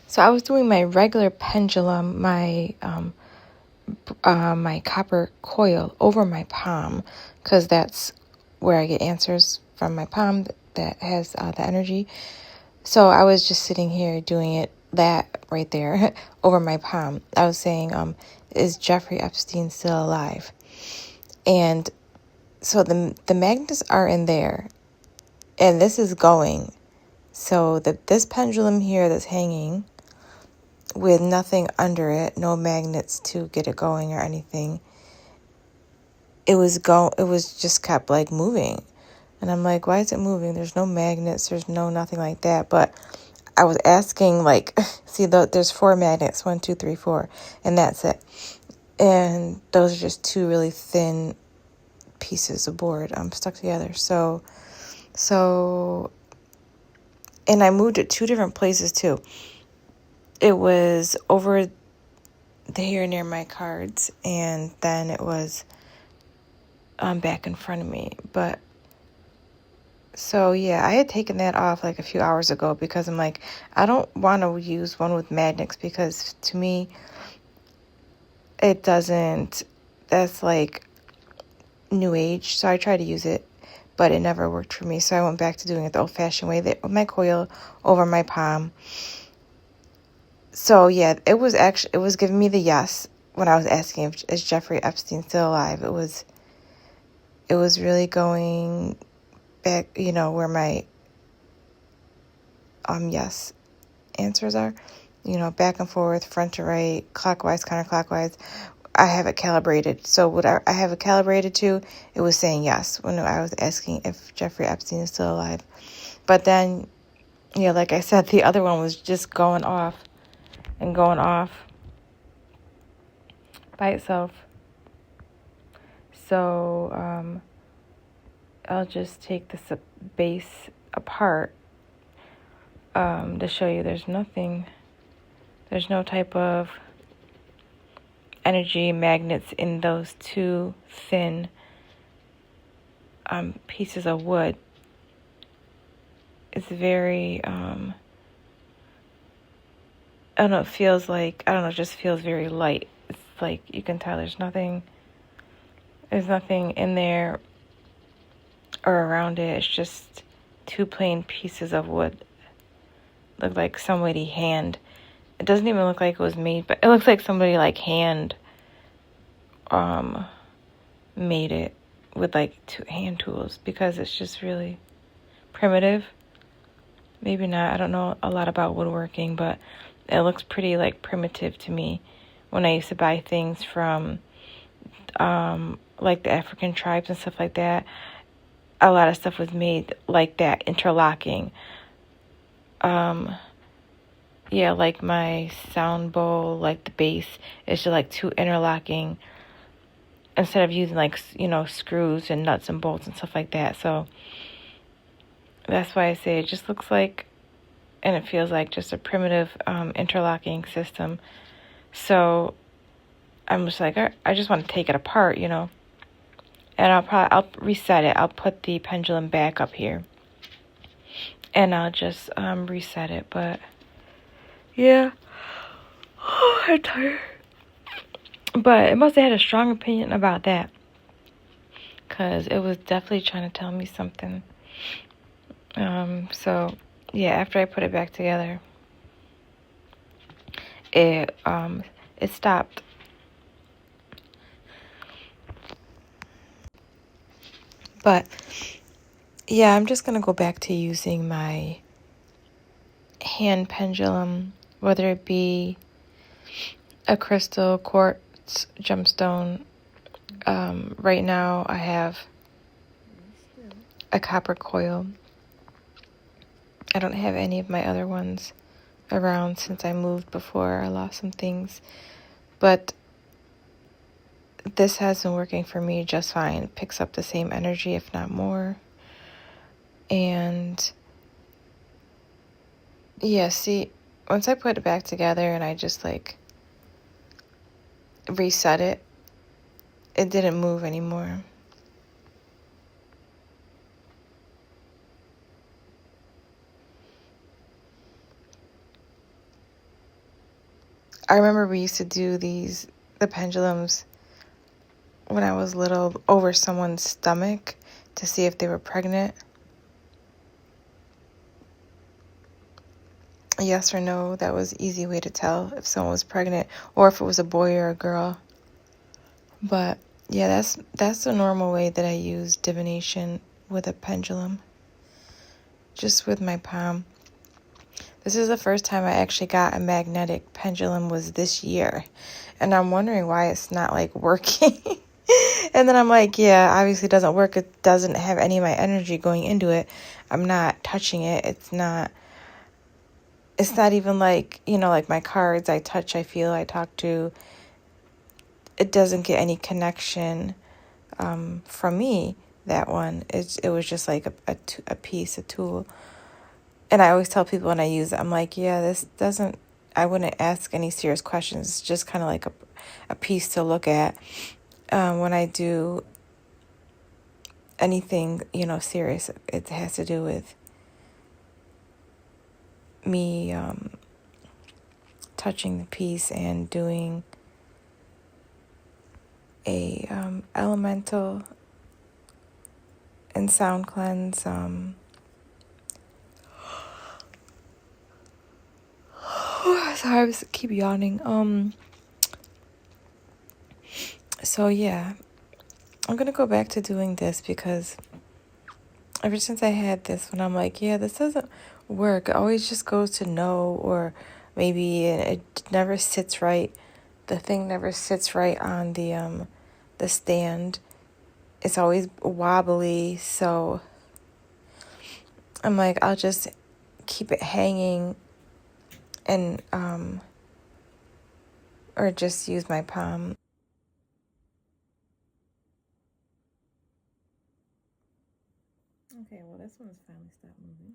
So I was doing my regular pendulum, my copper coil over my palm, because that's where I get answers from my palm that has the energy. So I was just sitting here doing it, that right there, over my palm. I was saying, is Jeffrey Epstein still alive? And so the magnets are in there, and this is going. So this pendulum here that's hanging with nothing under it, no magnets to get it going or anything, it was just kept like moving. And I'm like, why is it moving? There's no magnets, there's no nothing like that. But I was asking, like, see, there's 4 magnets, 1, 2, 3, 4, and that's it. And those are just 2 really thin pieces of board stuck together. So, and I moved it 2 different places too. It was over here near my cards, and then it was back in front of me. But so yeah, I had taken that off like a few hours ago because I'm like, I don't want to use one with magnets, because to me it doesn't, that's like new age. So I tried to use it, but it never worked for me. So I went back to doing it the old-fashioned way, with my coil over my palm. So yeah, it was giving me the yes when I was asking if is Jeffrey Epstein still alive. It was really going back, where my yes answers are, back and forth, front to right, clockwise, counterclockwise. I have it calibrated. So what I have it calibrated to, it was saying yes when I was asking if Jeffrey Epstein is still alive. But then, like I said, the other one was just going off and going off by itself. So I'll just take this base apart to show you there's no type of energy magnets in those 2 thin pieces of wood. It's very I don't know, it feels like, it just feels very light. It's like you can tell there's nothing in there or around it. It's just 2 plain pieces of wood. Look like somebody hand. It doesn't even look like it was made, but it looks like somebody like hand made it with like 2 hand tools, because it's just really primitive. Maybe not. I don't know a lot about woodworking, but it looks pretty like primitive to me. When I used to buy things from like the African tribes and stuff like that, a lot of stuff was made like that, interlocking. Yeah, like my sound bowl, like the bass, it's just like 2 interlocking, instead of using like, screws and nuts and bolts and stuff like that. So that's why I say it just looks like, and it feels like just a primitive interlocking system. So I'm just like, I just want to take it apart, and I'll reset it. I'll put the pendulum back up here, and I'll just reset it. But yeah, I'm tired. But it must have had a strong opinion about that, because it was definitely trying to tell me something. So yeah, after I put it back together, it stopped. But yeah, I'm just gonna go back to using my hand pendulum, whether it be a crystal, quartz, gemstone. Right now I have a copper coil. I don't have any of my other ones around since I moved before. I lost some things. But this has been working for me just fine. It picks up the same energy, if not more. And yeah, see, once I put it back together and I just like reset it, it didn't move anymore. I remember we used to do the pendulums when I was little over someone's stomach to see if they were pregnant. Yes or no, that was an easy way to tell if someone was pregnant or if it was a boy or a girl. But yeah, that's the normal way that I use divination with a pendulum. Just with my palm. This is the first time I actually got a magnetic pendulum was this year. And I'm wondering why it's not like working. And then I'm like, yeah, obviously it doesn't work. It doesn't have any of my energy going into it. I'm not touching it. It's not even like, like my cards I touch, I feel, I talk to. It doesn't get any connection from me, that one. It was just like a piece, a tool. And I always tell people when I use it, I'm like, yeah, this doesn't, I wouldn't ask any serious questions. It's just kind of like a piece to look at when I do anything, serious. It has to do with me touching the piece and doing a elemental and sound cleanse. Sorry, I keep yawning. So yeah, I'm gonna go back to doing this because ever since I had this one, I'm like, yeah, this doesn't work. It always just goes to no, or maybe it never sits right. The thing never sits right on the stand. It's always wobbly, so I'm like, I'll just keep it hanging and or just use my palm. Okay, well, this one's finally stopped moving.